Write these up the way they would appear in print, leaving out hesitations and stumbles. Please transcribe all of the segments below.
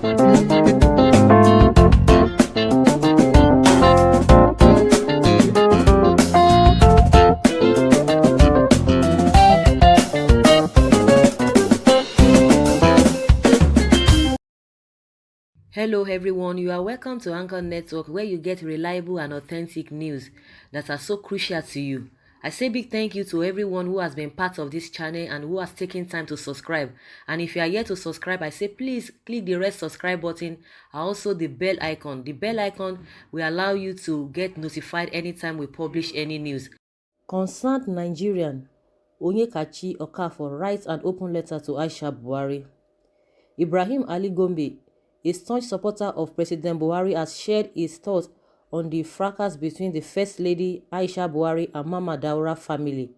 Hello everyone, you are welcome to Anchor Network where you get reliable and authentic news that are so crucial to you. I say big thank you to everyone who has been part of this channel and who has taken time to subscribe. And if you are yet to subscribe, I say please click the red subscribe button and also the bell icon. The bell icon will allow you to get notified anytime we publish any news. Concerned Nigerian Onyekachi Okafor writes an open letter to Aisha Buhari. Ibrahim Ali Gombe, a staunch supporter of President Buhari, has shared his thoughts on the fracas between the First Lady Aisha Buhari and Mama Dora family.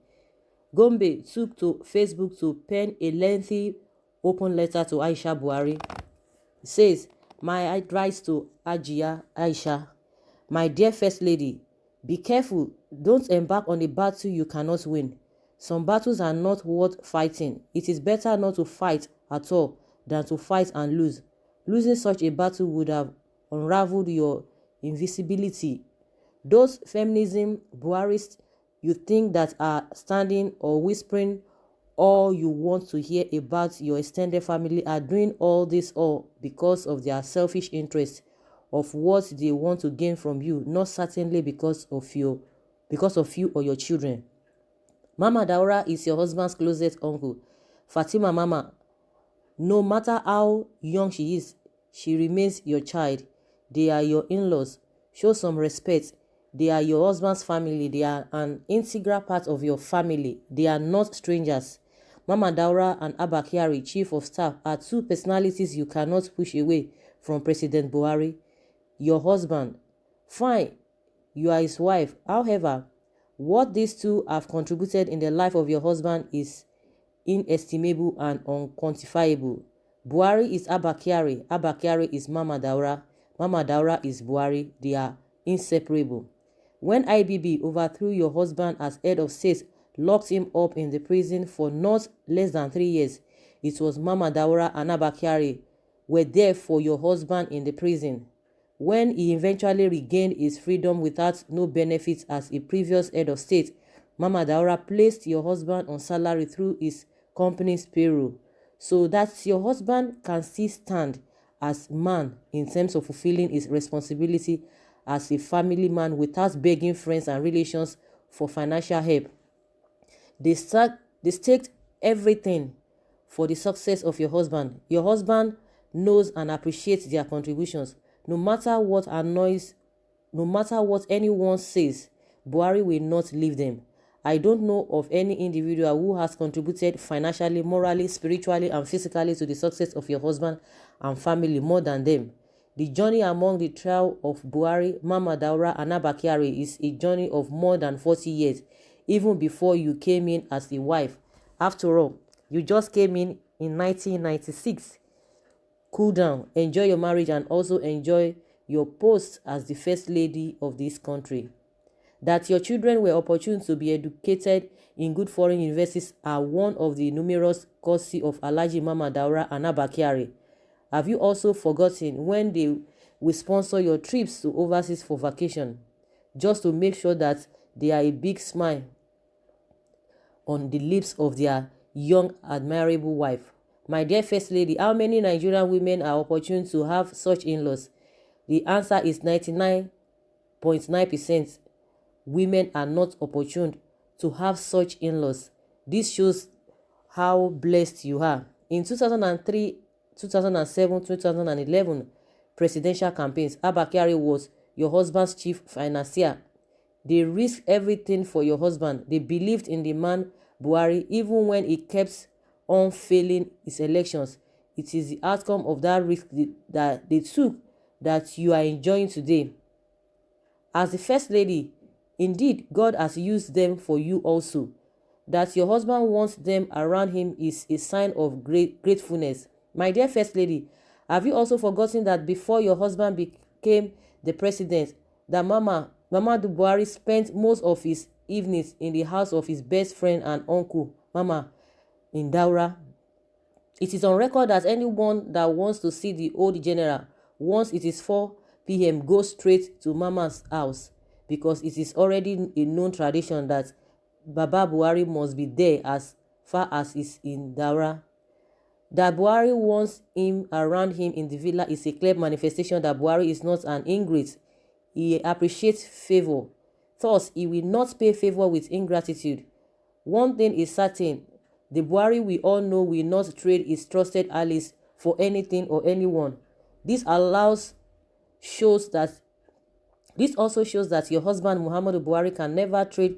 Gombe took to Facebook to pen a lengthy open letter to Aisha Buhari. He says, "My advice to Ajia Aisha, my dear First Lady, be careful. Don't embark on a battle you cannot win. Some battles are not worth fighting. It is better not to fight at all than to fight and lose. Losing such a battle would have unraveled your invisibility. Those feminism Buharists you think that are standing or whispering all you want to hear about your extended family are doing all this all because of their selfish interest of what they want to gain from you, not certainly because of you or your children. Mama Daura is your husband's closest uncle. Fatima Mama, no matter how young she is, she remains your child. They are your in-laws. Show some respect. They are your husband's family. They are an integral part of your family. They are not strangers. Mama Daura and Abba Kyari, Chief of Staff, are two personalities you cannot push away from President Buhari. Your husband, fine, you are his wife. However, what these two have contributed in the life of your husband is inestimable and unquantifiable. Buhari is Abba Kyari is Mama Daura is Buhari. They are inseparable. When IBB overthrew your husband as head of state, locked him up in the prison for not less than 3 years, it was Mama Daura and Abba Kyari were there for your husband in the prison. When he eventually regained his freedom without no benefits as a previous head of state, Mama Daura placed your husband on salary through his company's payroll so that your husband can still stand as man in terms of fulfilling his responsibility as a family man without begging friends and relations for financial help. They staked everything for the success of your husband. Your husband knows and appreciates their contributions. No matter what anyone says, Buhari will not leave them. I don't know of any individual who has contributed financially, morally, spiritually, and physically to the success of your husband and family more than them. The journey among the trial of Buhari, Mama Daura, and Abba Kyari is a journey of more than 40 years, even before you came in as a wife. After all, you just came in 1996. Cool down, enjoy your marriage, and also enjoy your post as the First Lady of this country. That your children were opportune to be educated in good foreign universities are one of the numerous courtesy of Alhaji Mama Daura and Abba Kyari. Have you also forgotten when they will sponsor your trips to overseas for vacation, just to make sure that they are a big smile on the lips of their young, admirable wife? My dear First Lady, how many Nigerian women are opportune to have such in-laws? The answer is 99.9%. Women are not opportune to have such in-laws. This shows how blessed you are. In 2003, 2007, 2011 presidential campaigns, Abba Kyari was your husband's chief financier. They risked everything for your husband. They believed in the man Buhari even when he kept on failing his elections. It is the outcome of that risk that they took that you are enjoying today. As the First Lady, indeed, God has used them for you also. That your husband wants them around him is a sign of gratefulness. My dear First Lady, have you also forgotten that before your husband became the president, that Muhammadu Buhari spent most of his evenings in the house of his best friend and uncle, Mama in Daura, It is on record that anyone that wants to see the old general once it is 4 p.m. go straight to Mama's house, because it is already a known tradition that Baba Buhari must be there as far as is in Dora. That Buhari wants him around him in the villa is a clear manifestation that Buhari is not an ingrate. He appreciates favor. Thus, he will not pay favor with ingratitude. One thing is certain, the Buhari we all know will not trade his trusted allies for anything or anyone. This also shows that your husband Muhammadu Buhari can never trade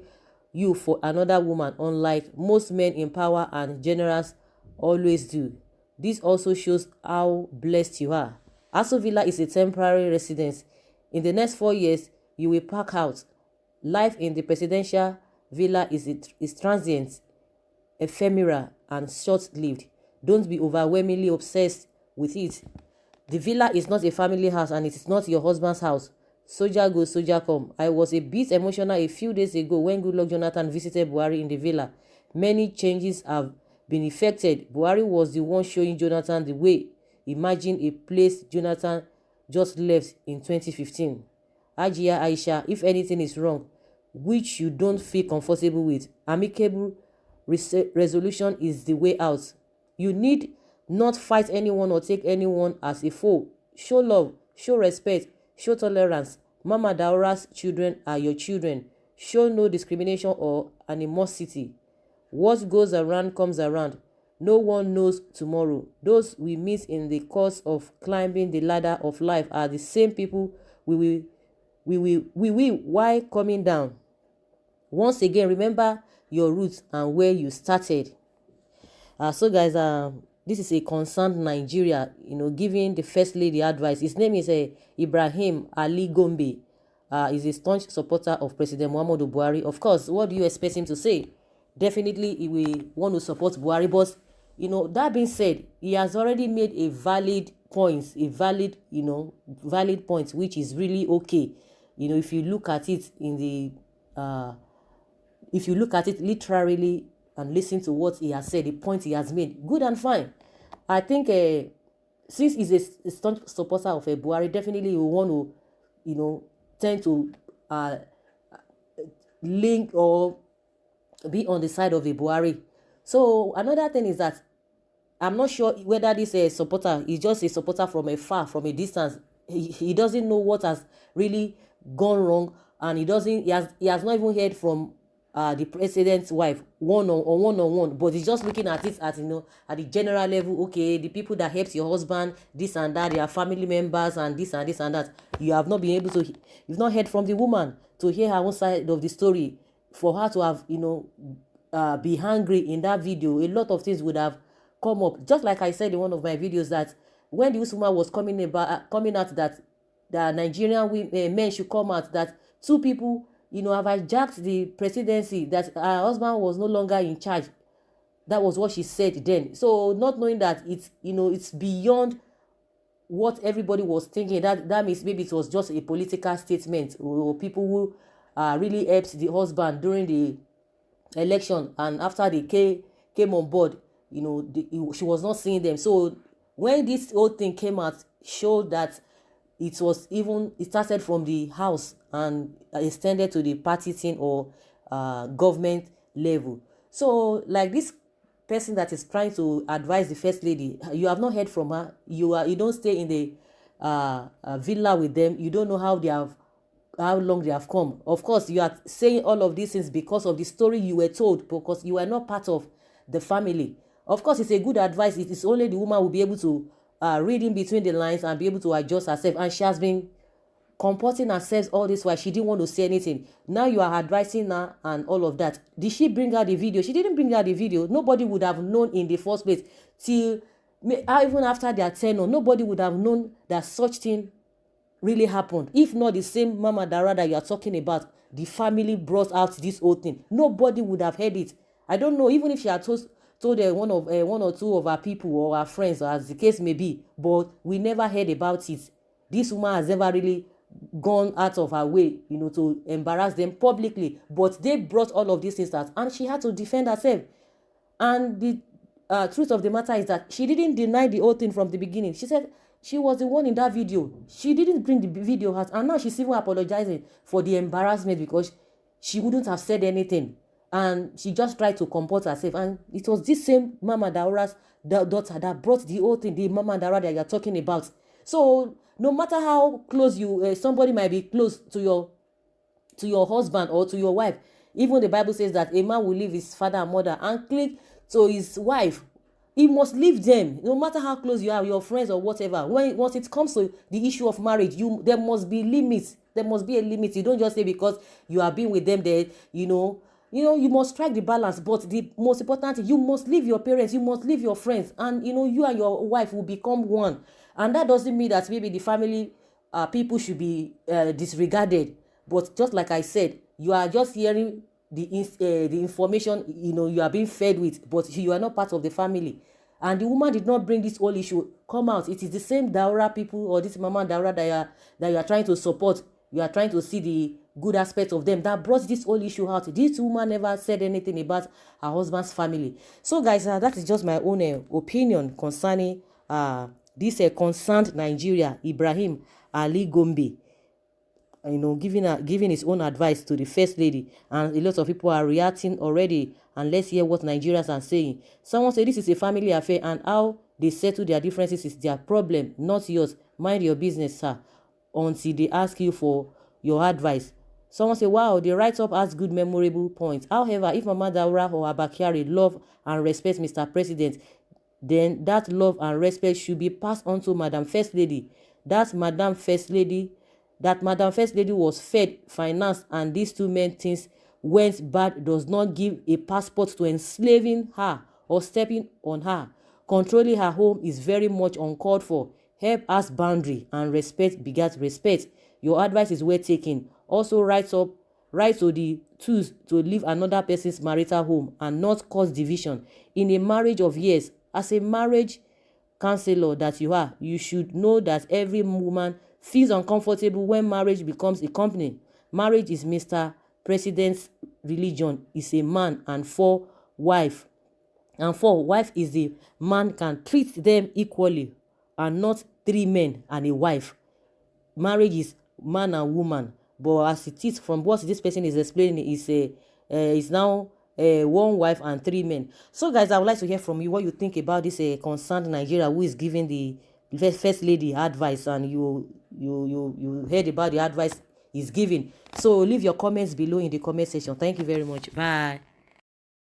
you for another woman, unlike most men in power and generals always do. This also shows how blessed you are. Aso Villa is a temporary residence. In the next 4 years, you will pack out. Life in the presidential villa is transient, ephemeral, and short-lived. Don't be overwhelmingly obsessed with it. The villa is not a family house, and it is not your husband's house. Soldier go, soldier come. I was a bit emotional a few days ago when Goodluck Jonathan visited Buhari in the villa. Many changes have been effected. Buhari was the one showing Jonathan the way. Imagine a place Jonathan just left in 2015. Ajia Aisha, if anything is wrong, which you don't feel comfortable with, amicable resolution is the way out. You need not fight anyone or take anyone as a foe. Show love, show respect, show tolerance. Mama Daura's children are your children. Show no discrimination or animosity. What goes around comes around. No one knows tomorrow. Those we meet in the course of climbing the ladder of life are the same people we will while coming down. Once again, remember your roots and where you started. So guys, this is a concerned Nigeria, giving the first lady advice. His name is Ibrahim Ali Gombe. He's a staunch supporter of President Muhammadu Buhari. Of course, what do you expect him to say? Definitely, he will want to support Buhari. But, that being said, he has already made a valid point, which is really okay. If you look at it if you look at it literally and listen to what he has said, the point he has made, good and fine. I think since he's a staunch supporter of Buhari, definitely he will want to, tend to link or be on the side of the Buhari. So another thing is that I'm not sure whether this supporter is just a supporter from afar, from a distance. He doesn't know what has really gone wrong, and he has not even heard from the president's wife one-on-one, but he's just looking at it at the general level. Okay, the people that helped your husband, this and that, their family members, and this and this and that. You've not heard from the woman to hear her own side of the story. For her to have be hungry in that video, a lot of things would have come up. Just like I said in one of my videos, that when the woman was coming out that the Nigerian men should come out, that two people have hijacked the presidency, that her husband was no longer in charge. That was what she said then. So not knowing that it's beyond what everybody was thinking, that means maybe it was just a political statement, or people who really helped the husband during the election, and after they came on board, she was not seeing them. So when this whole thing came out, showed that it started from the house and extended to the party thing or government level. So like this person that is trying to advise the first lady, you have not heard from her. You don't stay in the villa with them. You don't know how long they have come. Of course, you are saying all of these things because of the story you were told, because you are not part of the family. Of course, it's a good advice. It is only the woman will be able to read in between the lines and be able to adjust herself. And she has been comporting herself all this while. She didn't want to say anything. Now you are advising her and all of that. Did she bring out the video? She didn't bring out the video. Nobody would have known in the first place. Till even after their tenure, nobody would have known that such thing really happened. If not the same Mama Dara that you are talking about, the family brought out this whole thing, nobody would have heard it. I don't know, even if she had told one or two of our people or our friends, or as the case may be, but we never heard about it. This woman has never really gone out of her way, to embarrass them publicly, but they brought all of these things out, and she had to defend herself. And the truth of the matter is that she didn't deny the whole thing from the beginning. She said she was the one in that video. She didn't bring the video out, and now she's even apologizing for the embarrassment because she wouldn't have said anything, and she just tried to comport herself. And it was this same Mama Daura's daughter that brought the whole thing, the Mama Daura that you're talking about. So no matter how close you, somebody might be close to your husband or to your wife. Even the Bible says that a man will leave his father and mother and cling to his wife. He must leave them, no matter how close you are, your friends or whatever. Once it comes to the issue of marriage, there must be limits. There must be a limit. You don't just say because you are being with them there, you must strike the balance. But the most important thing, you must leave your parents, you must leave your friends, and you and your wife will become one. And that doesn't mean that maybe the family people should be disregarded. But just like I said, you are just hearing the information you are being fed with, but you are not part of the family. And the woman did not bring this whole issue come out. It is the same Daura people, or this Mama Daura that you are trying to support. You are trying to see the good aspects of them that brought this whole issue out. This woman never said anything about her husband's family. So guys, that is just my own opinion concerning this concerned Nigeria, Ibrahim Ali Gombe, giving his own advice to the first lady. And a lot of people are reacting already, and let's hear what Nigerians are saying. Someone said this is a family affair, and how they settle their differences is their problem, not yours. Mind your business, sir, until they ask you for your advice. Someone say, wow, the write-up has good memorable points. However, if Mama Daura or Abakari love and respect Mr. President, then that love and respect should be passed on to Madam First Lady. That Madam First Lady was fed, financed, and these two men things went bad does not give a passport to enslaving her or stepping on her. Controlling her home is very much uncalled for. Help us boundary, and respect begets respect. Your advice is well taken. Also right to the twos to leave another person's marital home and not cause division. In a marriage of years, as a marriage counselor that you are, you should know that every woman feels uncomfortable when marriage becomes a company. Marriage is Mr. President's religion. Is a man and four wife. And four wife is the man can treat them equally, and not three men and a wife. Marriage is man and woman, but as it is from what this person is explaining, is now one wife and three men. So guys, I would like to hear from you what you think about this concerned Nigeria who is giving the first lady advice, and you heard about the advice he's giving. So leave your comments below in the comment section. Thank you very much. Bye.